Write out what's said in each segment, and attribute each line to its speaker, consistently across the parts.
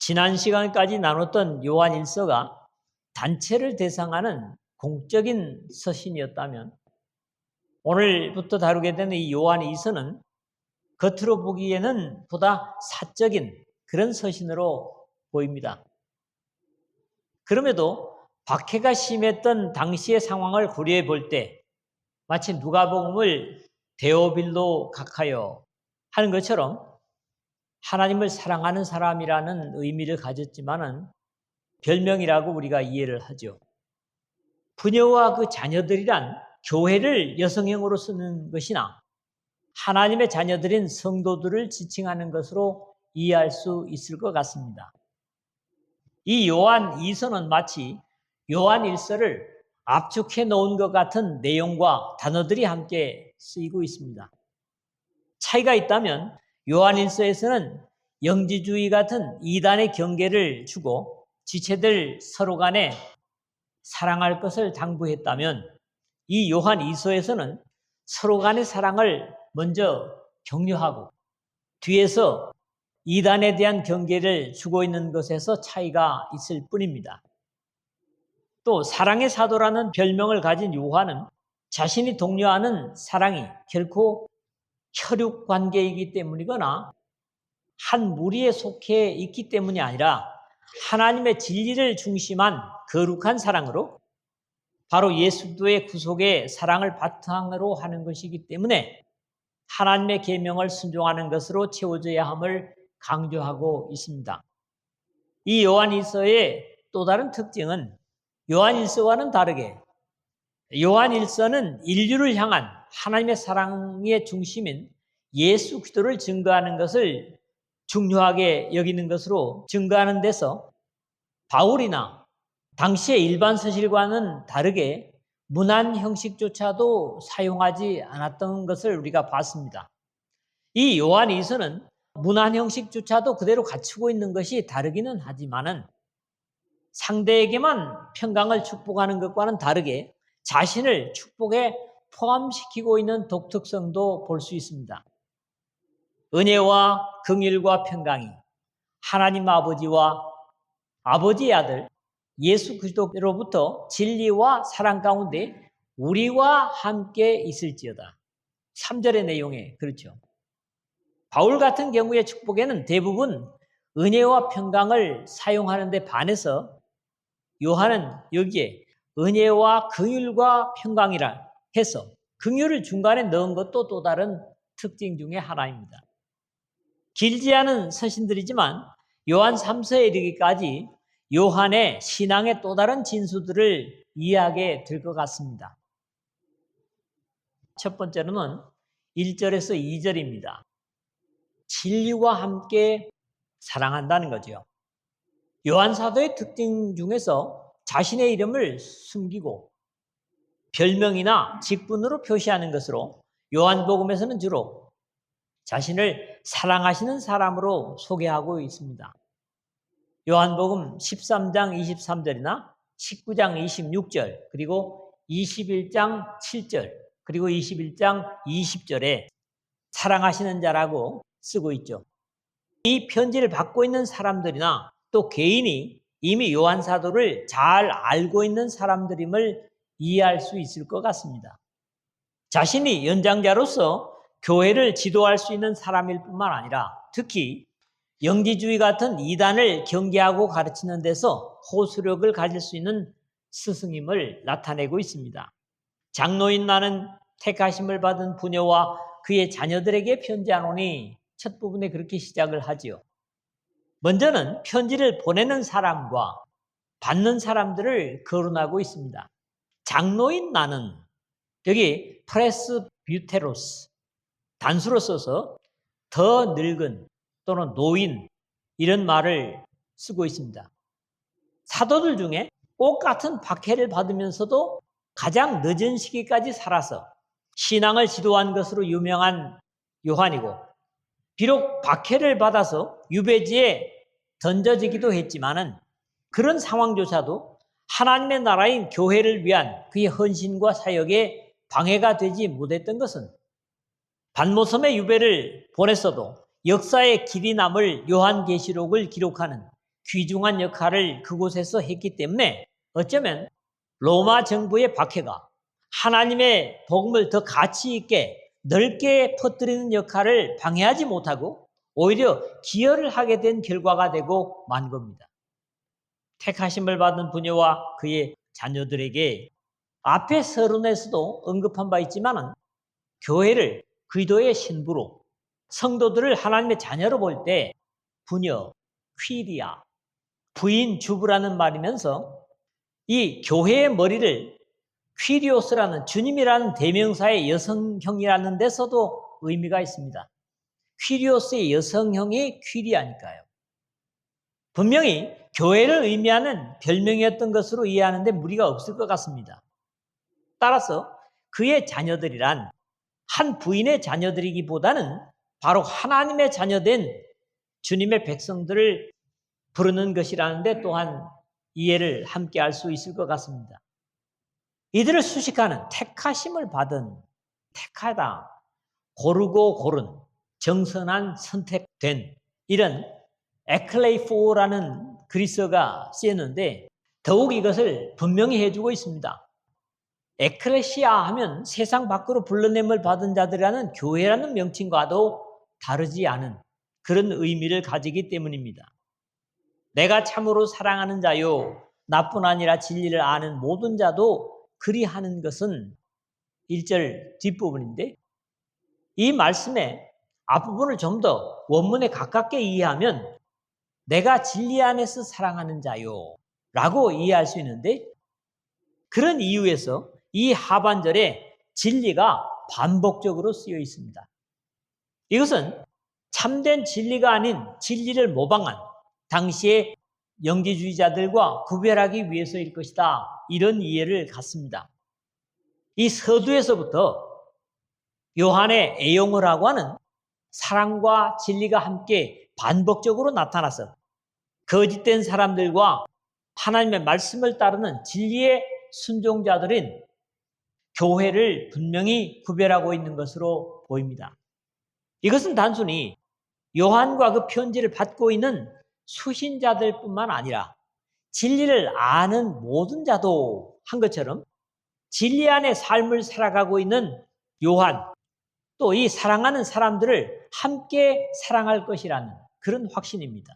Speaker 1: 지난 시간까지 나눴던 요한일서가 단체를 대상하는 공적인 서신이었다면 오늘부터 다루게 되는 이 요한이서는 겉으로 보기에는 보다 사적인 그런 서신으로 보입니다. 그럼에도 박해가 심했던 당시의 상황을 고려해 볼 때 마치 누가복음을 데오빌로 각하여 하는 것처럼 하나님을 사랑하는 사람이라는 의미를 가졌지만은 별명이라고 우리가 이해를 하죠. 부녀와 그 자녀들이란 교회를 여성형으로 쓰는 것이나 하나님의 자녀들인 성도들을 지칭하는 것으로 이해할 수 있을 것 같습니다. 이 요한 2서는 마치 요한 1서를 압축해 놓은 것 같은 내용과 단어들이 함께 쓰이고 있습니다. 차이가 있다면 요한 1서에서는 영지주의 같은 이단의 경계를 주고 지체들 서로 간에 사랑할 것을 당부했다면 이 요한 2서에서는 서로 간의 사랑을 먼저 격려하고 뒤에서 이단에 대한 경계를 주고 있는 것에서 차이가 있을 뿐입니다. 또 사랑의 사도라는 별명을 가진 요한은 자신이 독려하는 사랑이 결코 혈육 관계이기 때문이거나 한 무리에 속해 있기 때문이 아니라 하나님의 진리를 중심한 거룩한 사랑으로 바로 예수 그리스도의 구속의 사랑을 바탕으로 하는 것이기 때문에 하나님의 계명을 순종하는 것으로 채워져야 함을 강조하고 있습니다. 이 요한일서의 또 다른 특징은 요한일서와는 다르게 요한일서는 인류를 향한 하나님의 사랑의 중심인 예수 그리스도를 증거하는 것을 중요하게 여기는 것으로 증거하는 데서 바울이나 당시의 일반 서실과는 다르게 문안 형식조차도 사용하지 않았던 것을 우리가 봤습니다. 이 요한 2서는 문안 형식조차도 그대로 갖추고 있는 것이 다르기는 하지만은 상대에게만 평강을 축복하는 것과는 다르게 자신을 축복에 포함시키고 있는 독특성도 볼 수 있습니다. 은혜와 긍휼과 평강이 하나님 아버지와 아버지의 아들 예수 그리스도로부터 진리와 사랑 가운데 우리와 함께 있을지어다. 3절의 내용에 그렇죠. 바울 같은 경우의 축복에는 대부분 은혜와 평강을 사용하는 데 반해서 요한은 여기에 은혜와 긍휼과 평강이라 해서 긍휼을 중간에 넣은 것도 또 다른 특징 중에 하나입니다. 길지 않은 서신들이지만 요한 3서에 이르기까지 요한의 신앙의 또 다른 진수들을 이해하게 될 것 같습니다. 첫 번째로는 1절에서 2절입니다. 진리와 함께 사랑한다는 거죠. 요한 사도의 특징 중에서 자신의 이름을 숨기고 별명이나 직분으로 표시하는 것으로 요한복음에서는 주로 자신을 사랑하시는 사람으로 소개하고 있습니다. 요한복음 13장 23절이나 19장 26절 그리고 21장 7절 그리고 21장 20절에 사랑하시는 자라고 쓰고 있죠. 이 편지를 받고 있는 사람들이나 또 개인이 이미 요한 사도를 잘 알고 있는 사람들임을 이해할 수 있을 것 같습니다. 자신이 연장자로서 교회를 지도할 수 있는 사람일 뿐만 아니라 특히 영지주의 같은 이단을 경계하고 가르치는 데서 호소력을 가질 수 있는 스승임을 나타내고 있습니다. 장로인 나는 택하심을 받은 부녀와 그의 자녀들에게 편지하노니 첫 부분에 그렇게 시작을 하지요. 먼저는 편지를 보내는 사람과 받는 사람들을 거론하고 있습니다. 장로인 나는 여기 프레스뷰테로스 단수로 써서 더 늙은 또는 노인 이런 말을 쓰고 있습니다. 사도들 중에 똑같은 박해를 받으면서도 가장 늦은 시기까지 살아서 신앙을 지도한 것으로 유명한 요한이고 비록 박해를 받아서 유배지에 던져지기도 했지만은 그런 상황조차도 하나님의 나라인 교회를 위한 그의 헌신과 사역에 방해가 되지 못했던 것은 반모섬의 유배를 보냈어도 역사의 길이 남을 요한계시록을 기록하는 귀중한 역할을 그곳에서 했기 때문에 어쩌면 로마 정부의 박해가 하나님의 복음을 더 가치 있게 넓게 퍼뜨리는 역할을 방해하지 못하고 오히려 기여를 하게 된 결과가 되고 만 겁니다. 택하심을 받은 부녀와 그의 자녀들에게 앞에 서론에서도 언급한 바 있지만은 교회를 그리스도의 신부로 성도들을 하나님의 자녀로 볼 때 부녀, 퀴리아, 부인, 주부라는 말이면서 이 교회의 머리를 퀴리오스라는 주님이라는 대명사의 여성형이라는 데서도 의미가 있습니다. 퀴리오스의 여성형이 퀴리아니까요. 분명히 교회를 의미하는 별명이었던 것으로 이해하는데 무리가 없을 것 같습니다. 따라서 그의 자녀들이란 한 부인의 자녀들이기보다는 바로 하나님의 자녀된 주님의 백성들을 부르는 것이라는데 또한 이해를 함께 할 수 있을 것 같습니다. 이들을 수식하는 택하심을 받은, 택하다, 고르고 고른, 정선한, 선택된 이런 에클레이포라는 그리스어가 쓰였는데 더욱 이것을 분명히 해주고 있습니다. 에클레시아 하면 세상 밖으로 불러냄을 받은 자들이라는 교회라는 명칭과도 다르지 않은 그런 의미를 가지기 때문입니다. 내가 참으로 사랑하는 자요 나뿐 아니라 진리를 아는 모든 자도 그리하는 것은 1절 뒷부분인데 이 말씀의 앞부분을 좀 더 원문에 가깝게 이해하면 내가 진리 안에서 사랑하는 자요 라고 이해할 수 있는데 그런 이유에서 이 하반절에 진리가 반복적으로 쓰여 있습니다. 이것은 참된 진리가 아닌 진리를 모방한 당시의 영지주의자들과 구별하기 위해서일 것이다. 이런 이해를 갖습니다. 이 서두에서부터 요한의 애용을 하고 하는 사랑과 진리가 함께 반복적으로 나타나서 거짓된 사람들과 하나님의 말씀을 따르는 진리의 순종자들인 교회를 분명히 구별하고 있는 것으로 보입니다. 이것은 단순히 요한과 그 편지를 받고 있는 수신자들 뿐만 아니라 진리를 아는 모든 자도 한 것처럼 진리 안의 삶을 살아가고 있는 요한 또 이 사랑하는 사람들을 함께 사랑할 것이라는 그런 확신입니다.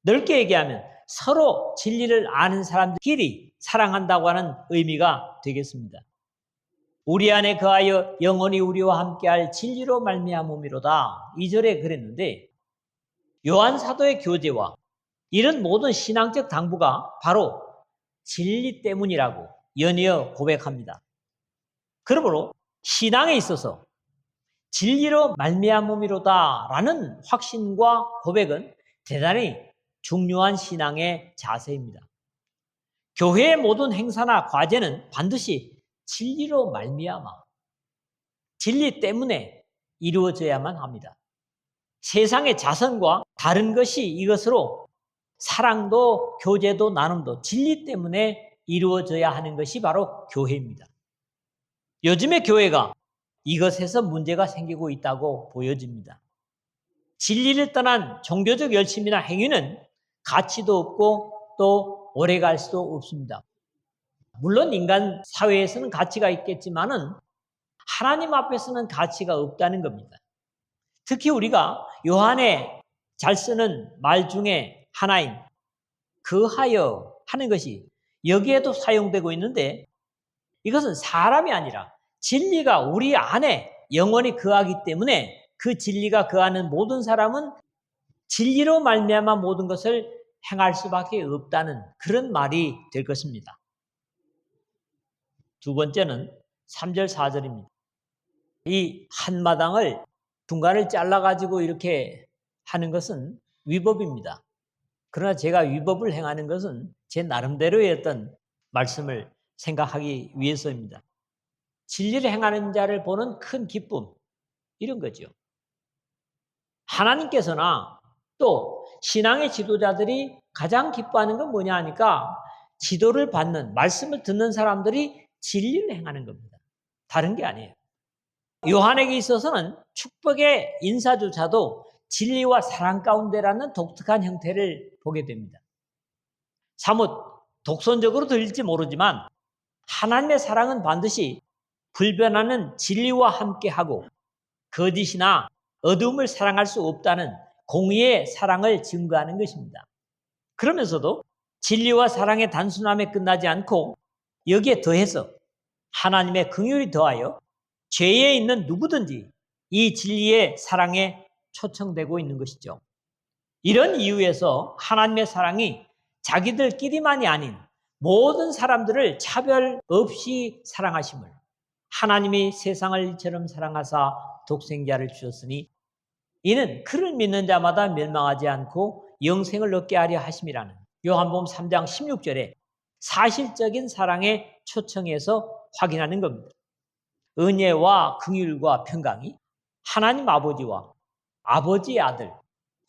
Speaker 1: 넓게 얘기하면 서로 진리를 아는 사람들끼리 사랑한다고 하는 의미가 되겠습니다. 우리 안에 거하여 영원히 우리와 함께할 진리로 말미암음이로다. 2절에 그랬는데 요한 사도의 교제와 이런 모든 신앙적 당부가 바로 진리 때문이라고 연이어 고백합니다. 그러므로 신앙에 있어서 진리로 말미암음이로다라는 확신과 고백은 대단히 중요한 신앙의 자세입니다. 교회의 모든 행사나 과제는 반드시 진리로 말미암아 진리 때문에 이루어져야만 합니다. 세상의 자선과 다른 것이 이것으로 사랑도 교제도 나눔도 진리 때문에 이루어져야 하는 것이 바로 교회입니다. 요즘의 교회가 이것에서 문제가 생기고 있다고 보여집니다. 진리를 떠난 종교적 열심이나 행위는 가치도 없고 또 오래 갈 수도 없습니다. 물론 인간 사회에서는 가치가 있겠지만은 하나님 앞에서는 가치가 없다는 겁니다. 특히 우리가 요한에 잘 쓰는 말 중에 하나인 그하여 하는 것이 여기에도 사용되고 있는데 이것은 사람이 아니라 진리가 우리 안에 영원히 거하기 때문에 그 진리가 거하는 모든 사람은 진리로 말미암아 모든 것을 행할 수밖에 없다는 그런 말이 될 것입니다. 두 번째는 3절 4절입니다. 이 한마당을 중간을 잘라가지고 이렇게 하는 것은 위법입니다. 그러나 제가 위법을 행하는 것은 제 나름대로의 어떤 말씀을 생각하기 위해서입니다. 진리를 행하는 자를 보는 큰 기쁨, 이런 거죠. 하나님께서나 또 신앙의 지도자들이 가장 기뻐하는 건 뭐냐 하니까 지도를 받는, 말씀을 듣는 사람들이 진리를 행하는 겁니다. 다른 게 아니에요. 요한에게 있어서는 축복의 인사조차도 진리와 사랑 가운데라는 독특한 형태를 보게 됩니다. 사뭇 독선적으로 들릴지 모르지만 하나님의 사랑은 반드시 불변하는 진리와 함께하고 거짓이나 어둠을 사랑할 수 없다는 공의의 사랑을 증거하는 것입니다. 그러면서도 진리와 사랑의 단순함에 끝나지 않고 여기에 더해서 하나님의 긍휼이 더하여 죄에 있는 누구든지 이 진리의 사랑에 초청되고 있는 것이죠. 이런 이유에서 하나님의 사랑이 자기들끼리만이 아닌 모든 사람들을 차별 없이 사랑하심을, 하나님이 세상을 이처럼 사랑하사 독생자를 주셨으니 이는 그를 믿는 자마다 멸망하지 않고 영생을 얻게 하려 하심이라는 요한복음 3장 16절에 사실적인 사랑에 초청해서 확인하는 겁니다. 은혜와 긍휼과 평강이 하나님 아버지와 아버지의 아들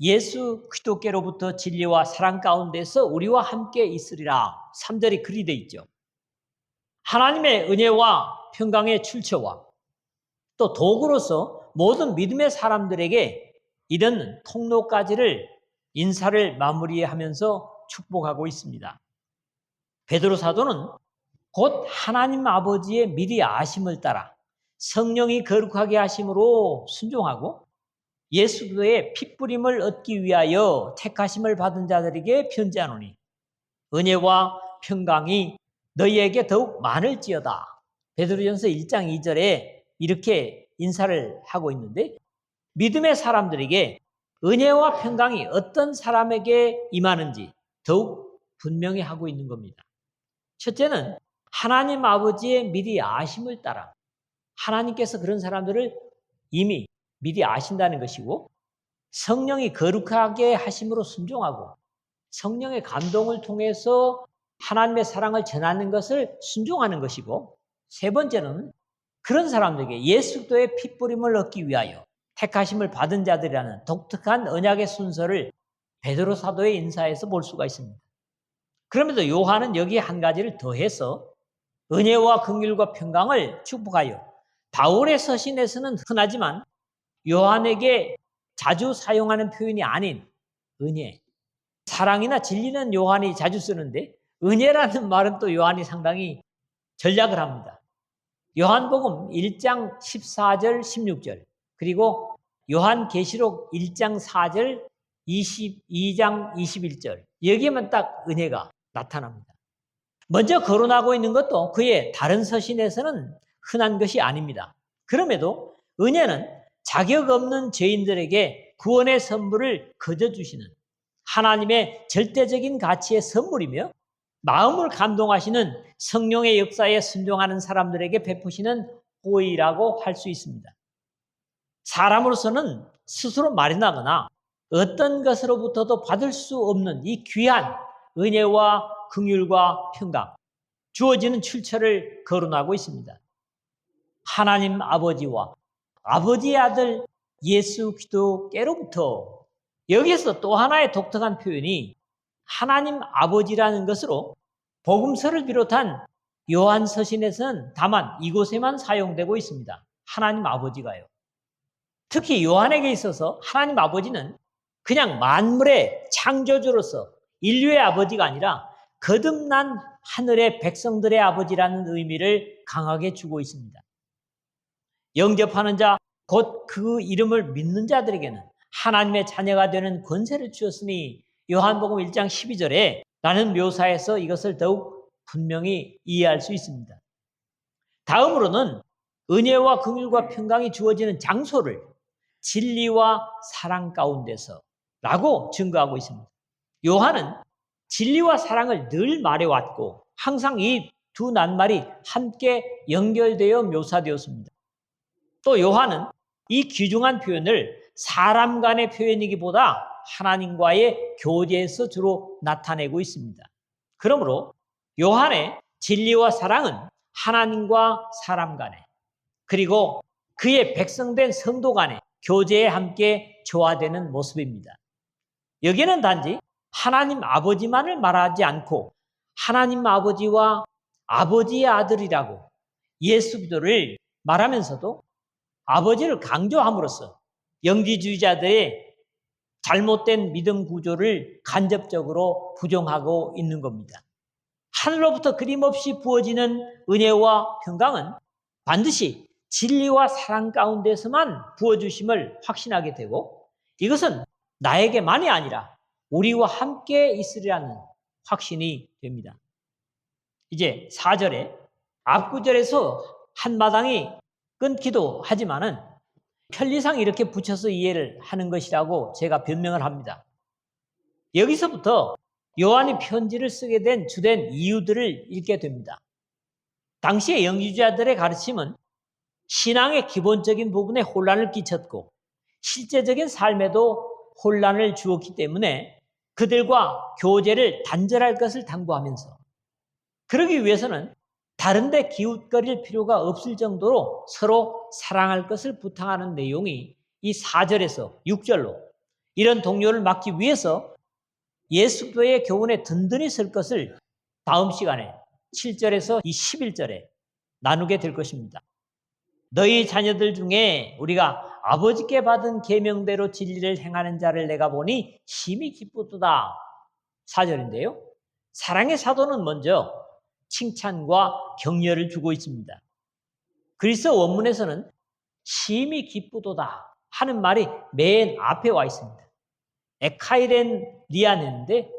Speaker 1: 예수 그리스도께로부터 진리와 사랑 가운데서 우리와 함께 있으리라. 3절이 그리 돼 있죠. 하나님의 은혜와 평강의 출처와 또 도구로서 모든 믿음의 사람들에게 이런 통로까지를 인사를 마무리하면서 축복하고 있습니다. 베드로 사도는 곧 하나님 아버지의 미리 아심을 따라 성령이 거룩하게 하심으로 순종하고 예수 그리스도의 핏부림을 얻기 위하여 택하심을 받은 자들에게 편지하노니 은혜와 평강이 너희에게 더욱 많을지어다. 베드로전서 1장 2절에 이렇게 인사를 하고 있는데 믿음의 사람들에게 은혜와 평강이 어떤 사람에게 임하는지 더욱 분명히 하고 있는 겁니다. 첫째는 하나님 아버지의 미리 아심을 따라 하나님께서 그런 사람들을 이미 미리 아신다는 것이고 성령이 거룩하게 하심으로 순종하고 성령의 감동을 통해서 하나님의 사랑을 전하는 것을 순종하는 것이고 세 번째는 그런 사람들에게 예수 그리스도의 핏부림을 얻기 위하여 택하심을 받은 자들이라는 독특한 언약의 순서를 베드로 사도의 인사에서 볼 수가 있습니다. 그러면서 요한은 여기에 한 가지를 더해서 은혜와 긍휼과 평강을 축복하여 바울의 서신에서는 흔하지만 요한에게 자주 사용하는 표현이 아닌 은혜, 사랑이나 진리는 요한이 자주 쓰는데 은혜라는 말은 또 요한이 상당히 전략을 합니다. 요한복음 1장 14절 16절 그리고 요한계시록 1장 4절 22장 21절 여기에만 딱 은혜가 나타납니다. 먼저 거론하고 있는 것도 그의 다른 서신에서는 흔한 것이 아닙니다. 그럼에도 은혜는 자격 없는 죄인들에게 구원의 선물을 거저 주시는 하나님의 절대적인 가치의 선물이며 마음을 감동하시는 성령의 역사에 순종하는 사람들에게 베푸시는 호의라고 할 수 있습니다. 사람으로서는 스스로 마련하거나 어떤 것으로부터도 받을 수 없는 이 귀한 은혜와 긍휼과 평강, 주어지는 출처를 거론하고 있습니다. 하나님 아버지와 아버지의 아들 예수 그리스도께로부터 여기에서 또 하나의 독특한 표현이 하나님 아버지라는 것으로 복음서를 비롯한 요한 서신에서는 다만 이곳에만 사용되고 있습니다. 하나님 아버지가요. 특히 요한에게 있어서 하나님 아버지는 그냥 만물의 창조주로서 인류의 아버지가 아니라 거듭난 하늘의 백성들의 아버지라는 의미를 강하게 주고 있습니다. 영접하는 자, 곧 그 이름을 믿는 자들에게는 하나님의 자녀가 되는 권세를 주었으니 요한복음 1장 12절에 라는 묘사에서 이것을 더욱 분명히 이해할 수 있습니다. 다음으로는 은혜와 긍휼과 평강이 주어지는 장소를 진리와 사랑 가운데서 라고 증거하고 있습니다. 요한은 진리와 사랑을 늘 말해왔고 항상 이 두 낱말이 함께 연결되어 묘사되었습니다. 또 요한은 이 귀중한 표현을 사람 간의 표현이기보다 하나님과의 교제에서 주로 나타내고 있습니다. 그러므로 요한의 진리와 사랑은 하나님과 사람 간에 그리고 그의 백성된 성도 간의 교제에 함께 조화되는 모습입니다. 여기는 단지 하나님 아버지만을 말하지 않고 하나님 아버지와 아버지의 아들이라고 예수 그리스도를 말하면서도 아버지를 강조함으로써 영지주의자들의 잘못된 믿음 구조를 간접적으로 부정하고 있는 겁니다. 하늘로부터 끊임없이 부어지는 은혜와 평강은 반드시 진리와 사랑 가운데서만 부어주심을 확신하게 되고, 이것은 나에게만이 아니라 우리와 함께 있으리라는 확신이 됩니다. 이제 4절에 앞구절에서 한마당이 끊기도 하지만은 편리상 이렇게 붙여서 이해를 하는 것이라고 제가 변명을 합니다. 여기서부터 요한이 편지를 쓰게 된 주된 이유들을 읽게 됩니다. 당시의 영지주자들의 가르침은 신앙의 기본적인 부분에 혼란을 끼쳤고 실제적인 삶에도 혼란을 주었기 때문에 그들과 교제를 단절할 것을 당부하면서, 그러기 위해서는 다른 데 기웃거릴 필요가 없을 정도로 서로 사랑할 것을 부탁하는 내용이 이 4절에서 6절로 이런 동요를 막기 위해서 예수교의 교훈에 든든히 설 것을 다음 시간에 7절에서 이 11절에 나누게 될 것입니다. 너희 자녀들 중에 우리가 아버지께 받은 계명대로 진리를 행하는 자를 내가 보니 심히 기쁘도다. 4절인데요. 사랑의 사도는 먼저 칭찬과 격려를 주고 있습니다. 그리스어 원문에서는 심히 기쁘도다 하는 말이 맨 앞에 와 있습니다. 에카이렌 리안인데,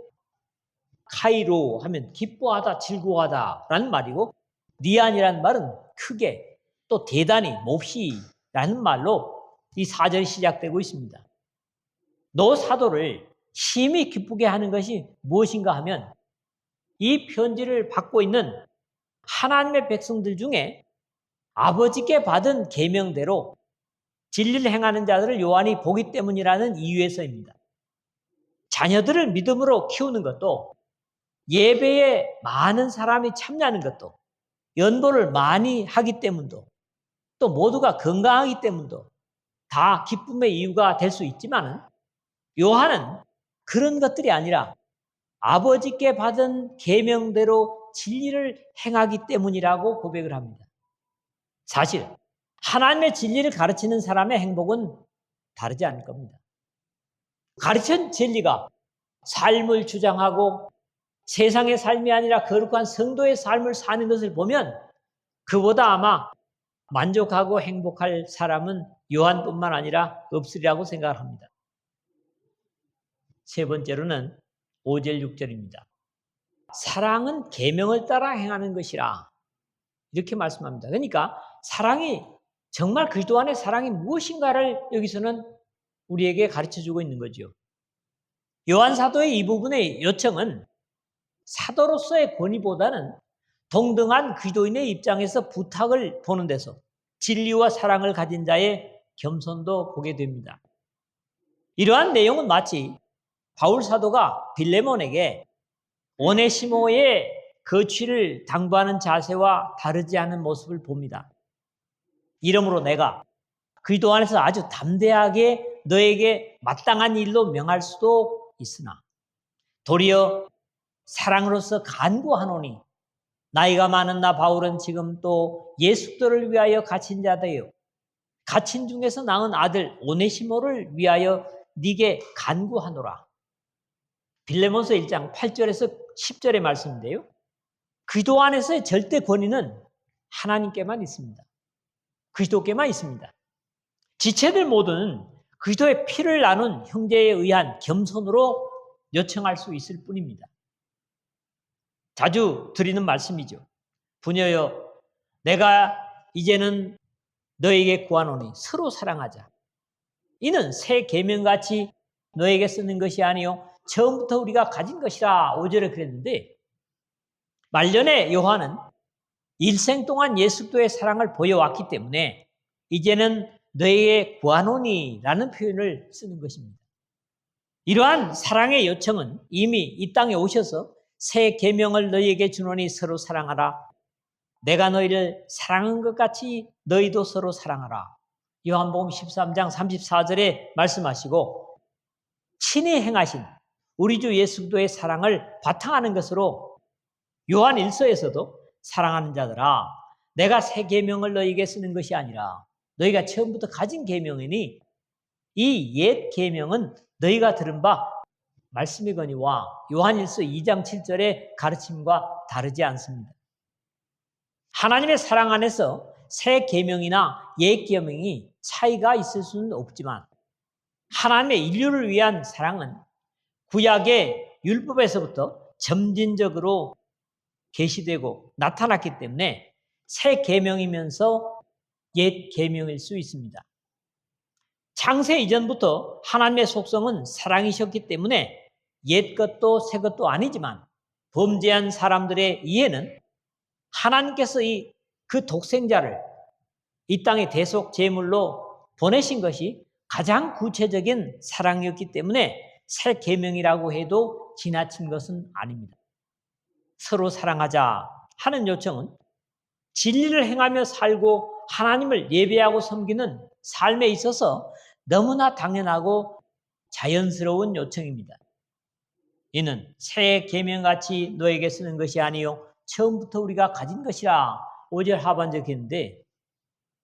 Speaker 1: 카이로 하면 기뻐하다, 즐거워하다 라는 말이고, 리안이라는 말은 크게 또 대단히 몹시 라는 말로 이 4절이 시작되고 있습니다. 너 사도를 심히 기쁘게 하는 것이 무엇인가 하면 이 편지를 받고 있는 하나님의 백성들 중에 아버지께 받은 계명대로 진리를 행하는 자들을 요한이 보기 때문이라는 이유에서입니다. 자녀들을 믿음으로 키우는 것도, 예배에 많은 사람이 참여하는 것도, 연보를 많이 하기 때문도, 또 모두가 건강하기 때문도 다 기쁨의 이유가 될 수 있지만, 요한은 그런 것들이 아니라 아버지께 받은 계명대로 진리를 행하기 때문이라고 고백을 합니다. 사실 하나님의 진리를 가르치는 사람의 행복은 다르지 않을 겁니다. 가르친 진리가 삶을 주장하고 세상의 삶이 아니라 거룩한 성도의 삶을 사는 것을 보면 그보다 아마 만족하고 행복할 사람은 요한뿐만 아니라 없으리라고 생각을 합니다. 세 번째로는 5절 6절입니다. 사랑은 계명을 따라 행하는 것이라 이렇게 말씀합니다. 그러니까 사랑이 정말 그리스도 안의 사랑이 무엇인가를 여기서는 우리에게 가르쳐주고 있는 거죠. 요한 사도의 이 부분의 요청은 사도로서의 권위보다는 동등한 그리스도인의 입장에서 부탁을 보는 데서 진리와 사랑을 가진 자의 겸손도 보게 됩니다. 이러한 내용은 마치 바울 사도가 빌레몬에게 오네시모의 거취를 당부하는 자세와 다르지 않은 모습을 봅니다. 이러므로 내가 그리스도 안에서 아주 담대하게 너에게 마땅한 일로 명할 수도 있으나 도리어 사랑으로서 간구하노니 나이가 많은 나 바울은 지금 또 예수들을 위하여 갇힌 자되요 갇힌 중에서 낳은 아들 오네시모를 위하여 네게 간구하노라. 빌레몬서 1장 8절에서 10절의 말씀인데요. 그리스도 안에서의 절대 권위는 하나님께만 있습니다. 그리스도께만 있습니다. 지체들 모두는 그리스도의 피를 나눈 형제에 의한 겸손으로 요청할 수 있을 뿐입니다. 자주 드리는 말씀이죠. 부녀여, 내가 이제는 너에게 구하노니 서로 사랑하자. 이는 새 계명같이 너에게 쓰는 것이 아니요 처음부터 우리가 가진 것이라 5절에 그랬는데, 말년에 요한은 일생 동안 예수도의 사랑을 보여왔기 때문에 이제는 너에게 구하노니라는 표현을 쓰는 것입니다. 이러한 사랑의 요청은 이미 이 땅에 오셔서 새 계명을 너희에게 주노니 서로 사랑하라. 내가 너희를 사랑한 것 같이 너희도 서로 사랑하라. 요한복음 13장 34절에 말씀하시고 친히 행하신 우리 주 예수 그리스도의 사랑을 바탕하는 것으로 요한 1서에서도 사랑하는 자들아 내가 새 계명을 너희에게 쓰는 것이 아니라 너희가 처음부터 가진 계명이니 이 옛 계명은 너희가 들은 바 말씀이거니와 요한일서 2장 7절의 가르침과 다르지 않습니다. 하나님의 사랑 안에서 새 계명이나 옛 계명이 차이가 있을 수는 없지만 하나님의 인류를 위한 사랑은 구약의 율법에서부터 점진적으로 계시되고 나타났기 때문에 새 계명이면서 옛 계명일 수 있습니다. 창세 이전부터 하나님의 속성은 사랑이셨기 때문에 옛 것도 새 것도 아니지만 범죄한 사람들의 이해는 하나님께서 그 독생자를 이 땅의 대속 제물로 보내신 것이 가장 구체적인 사랑이었기 때문에 새 계명이라고 해도 지나친 것은 아닙니다. 서로 사랑하자 하는 요청은 진리를 행하며 살고 하나님을 예배하고 섬기는 삶에 있어서 너무나 당연하고 자연스러운 요청입니다. 이는 새 계명같이 너에게 쓰는 것이 아니요 처음부터 우리가 가진 것이라 5절 하반절에 했는데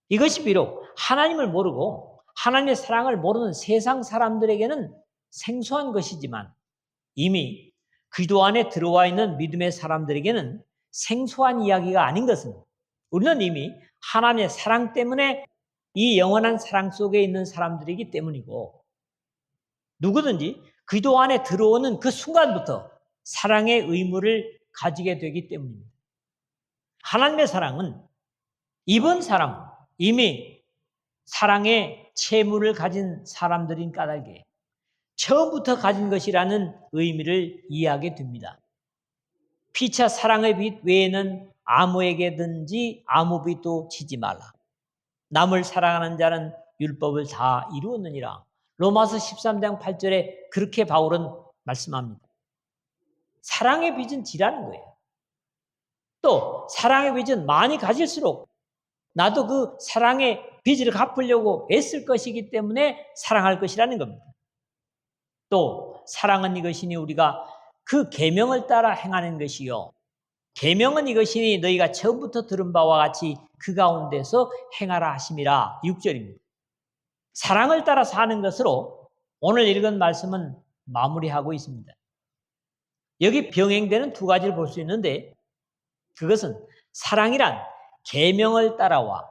Speaker 1: 이것이 비록 하나님을 모르고 하나님의 사랑을 모르는 세상 사람들에게는 생소한 것이지만 이미 그리스도 안에 들어와 있는 믿음의 사람들에게는 생소한 이야기가 아닌 것은 우리는 이미 하나님의 사랑 때문에 이 영원한 사랑 속에 있는 사람들이기 때문이고 누구든지 그리스도 안에 들어오는 그 순간부터 사랑의 의무를 가지게 되기 때문입니다. 하나님의 사랑은 이번 사람은 이미 사랑의 채무를 가진 사람들인 까닭에 처음부터 가진 것이라는 의미를 이해하게 됩니다. 피차 사랑의 빛 외에는 아무에게든지 아무 빛도 지지 말라. 남을 사랑하는 자는 율법을 다 이루었느니라. 로마서 13장 8절에 그렇게 바울은 말씀합니다. 사랑의 빛은 지라는 거예요. 또 사랑의 빛은 많이 가질수록 나도 그 사랑의 빚을 갚으려고 애쓸 것이기 때문에 사랑할 것이라는 겁니다. 또 사랑은 이것이니 우리가 그 계명을 따라 행하는 것이요 계명은 이것이니 너희가 처음부터 들은 바와 같이 그 가운데서 행하라 하심이라 6절입니다. 사랑을 따라 사는 것으로 오늘 읽은 말씀은 마무리하고 있습니다. 여기 병행되는 두 가지를 볼 수 있는데 그것은 사랑이란 계명을 따라와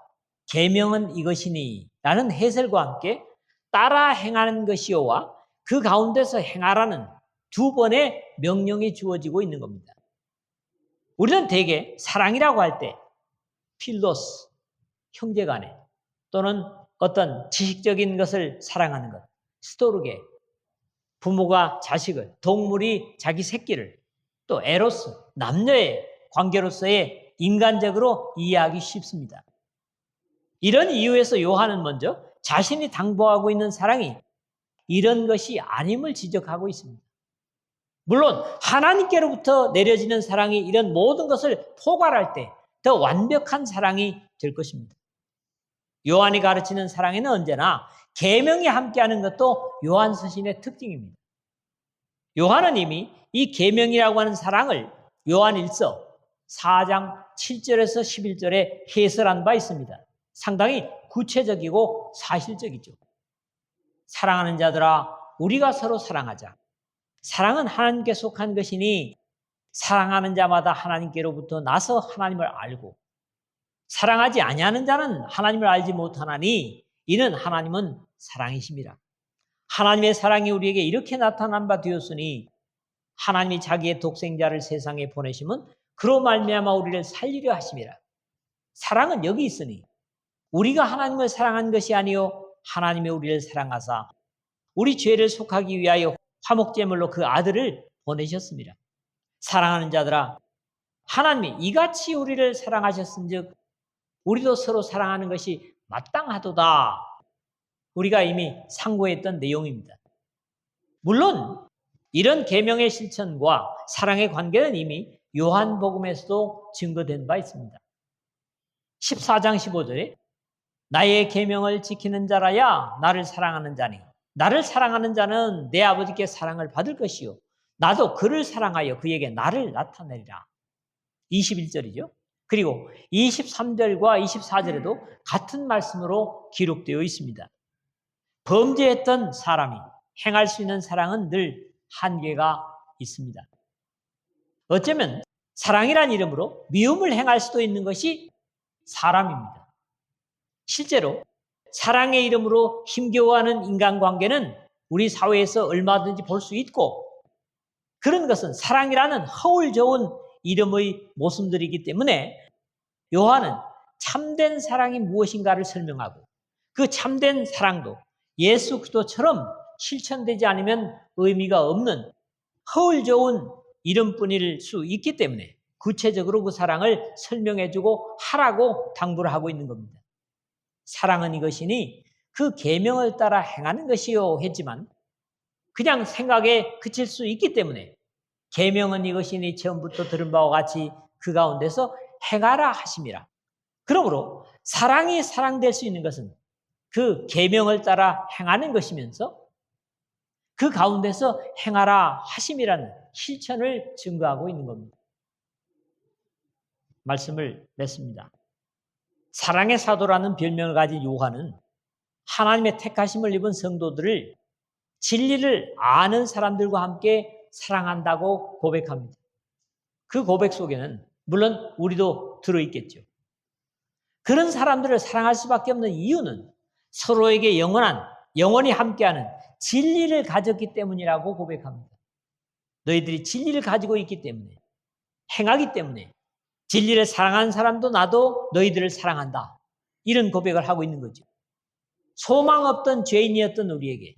Speaker 1: 계명은 이것이니 라는 해설과 함께 따라 행하는 것이요와 그 가운데서 행하라는 두 번의 명령이 주어지고 있는 겁니다. 우리는 대개 사랑이라고 할 때 필로스, 형제간에 또는 어떤 지식적인 것을 사랑하는 것, 스토르게, 부모가 자식을, 동물이 자기 새끼를, 또 에로스, 남녀의 관계로서의 인간적으로 이해하기 쉽습니다. 이런 이유에서 요한은 먼저 자신이 당부하고 있는 사랑이 이런 것이 아님을 지적하고 있습니다. 물론 하나님께로부터 내려지는 사랑이 이런 모든 것을 포괄할 때 더 완벽한 사랑이 될 것입니다. 요한이 가르치는 사랑에는 언제나 계명이 함께하는 것도 요한 서신의 특징입니다. 요한은 이미 이 계명이라고 하는 사랑을 요한일서 4장 7절에서 11절에 해설한 바 있습니다. 상당히 구체적이고 사실적이죠. 사랑하는 자들아 우리가 서로 사랑하자. 사랑은 하나님께 속한 것이니 사랑하는 자마다 하나님께로부터 나서 하나님을 알고 사랑하지 아니하는 자는 하나님을 알지 못하나니 이는 하나님은 사랑이심이라. 하나님의 사랑이 우리에게 이렇게 나타난 바 되었으니 하나님이 자기의 독생자를 세상에 보내심은 그로 말미암아 우리를 살리려 하심이라. 사랑은 여기 있으니 우리가 하나님을 사랑한 것이 아니요 하나님이 우리를 사랑하사 우리 죄를 속하기 위하여 화목제물로 그 아들을 보내셨습니다. 사랑하는 자들아 하나님이 이같이 우리를 사랑하셨은즉 우리도 서로 사랑하는 것이 마땅하도다. 우리가 이미 상고했던 내용입니다. 물론 이런 계명의 실천과 사랑의 관계는 이미 요한복음에서도 증거된 바 있습니다. 14장 15절에 나의 계명을 지키는 자라야 나를 사랑하는 자니 나를 사랑하는 자는 내 아버지께 사랑을 받을 것이요 나도 그를 사랑하여 그에게 나를 나타내리라. 21절이죠. 그리고 23절과 24절에도 같은 말씀으로 기록되어 있습니다. 범죄했던 사람이 행할 수 있는 사랑은 늘 한계가 있습니다. 어쩌면 사랑이란 이름으로 미움을 행할 수도 있는 것이 사람입니다. 실제로 사랑의 이름으로 힘겨워하는 인간관계는 우리 사회에서 얼마든지 볼 수 있고, 그런 것은 사랑이라는 허울 좋은 이름의 모순들이기 때문에 요한은 참된 사랑이 무엇인가를 설명하고, 그 참된 사랑도 예수 그리스도처럼 실천되지 않으면 의미가 없는 허울 좋은 이름뿐일 수 있기 때문에 구체적으로 그 사랑을 설명해주고 하라고 당부를 하고 있는 겁니다. 사랑은 이것이니 그 계명을 따라 행하는 것이요 했지만, 그냥 생각에 그칠 수 있기 때문에 계명은 이것이니 처음부터 들은 바와 같이 그 가운데서 행하라 하심이라. 그러므로 사랑이 사랑될 수 있는 것은 그 계명을 따라 행하는 것이면서 그 가운데서 행하라 하심이라는 실천을 증거하고 있는 겁니다. 말씀을 맺습니다. 사랑의 사도라는 별명을 가진 요한은 하나님의 택하심을 입은 성도들을 진리를 아는 사람들과 함께 사랑한다고 고백합니다. 그 고백 속에는 물론 우리도 들어있겠죠. 그런 사람들을 사랑할 수밖에 없는 이유는 서로에게 영원히 함께하는 진리를 가졌기 때문이라고 고백합니다. 너희들이 진리를 가지고 있기 때문에, 행하기 때문에 진리를 사랑하는 사람도 나도 너희들을 사랑한다. 이런 고백을 하고 있는 거죠. 소망 없던 죄인이었던 우리에게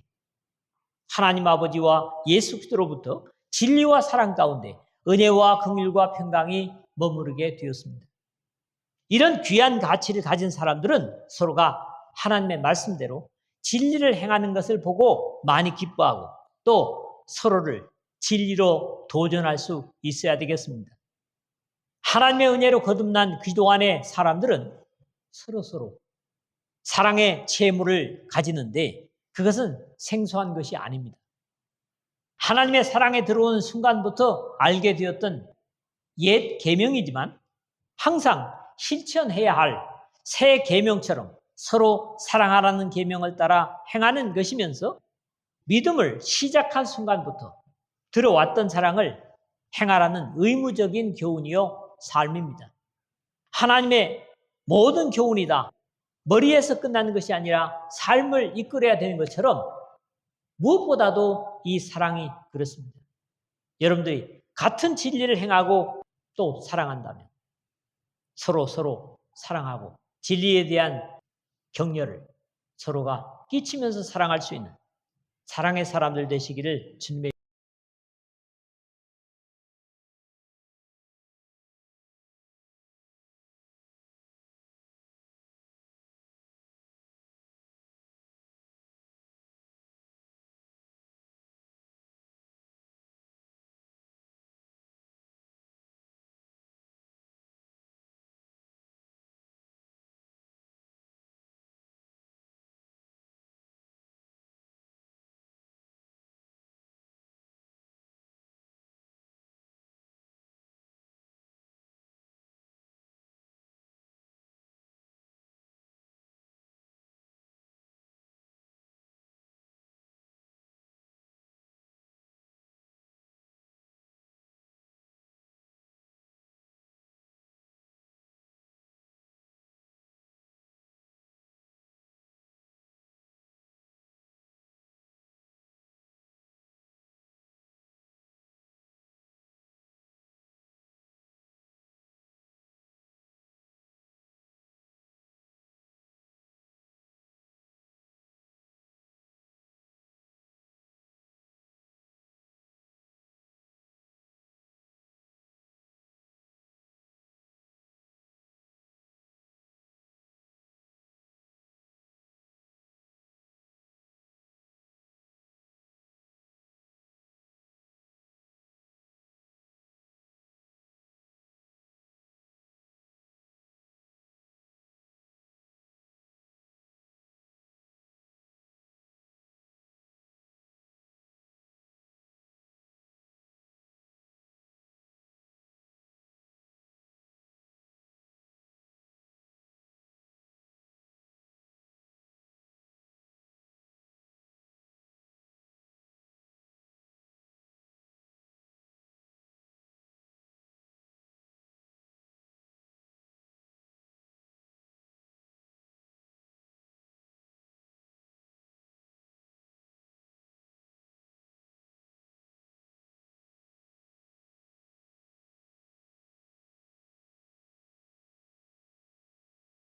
Speaker 1: 하나님 아버지와 예수 그리스도로부터 진리와 사랑 가운데 은혜와 긍휼과 평강이 머무르게 되었습니다. 이런 귀한 가치를 가진 사람들은 서로가 하나님의 말씀대로 진리를 행하는 것을 보고 많이 기뻐하고 또 서로를 진리로 도전할 수 있어야 되겠습니다. 하나님의 은혜로 거듭난 그리스도 안의 사람들은 서로 사랑의 채무를 가지는데 그것은 생소한 것이 아닙니다. 하나님의 사랑에 들어온 순간부터 알게 되었던 옛 계명이지만 항상 실천해야 할 새 계명처럼 서로 사랑하라는 계명을 따라 행하는 것이면서 믿음을 시작한 순간부터 들어왔던 사랑을 행하라는 의무적인 교훈이요 삶입니다. 하나님의 모든 교훈이 다 머리에서 끝나는 것이 아니라 삶을 이끌어야 되는 것처럼 무엇보다도 이 사랑이 그렇습니다. 여러분들이 같은 진리를 행하고 또 사랑한다면 서로 사랑하고 진리에 대한 격려를 서로가 끼치면서 사랑할 수 있는 사랑의 사람들 되시기를 주님의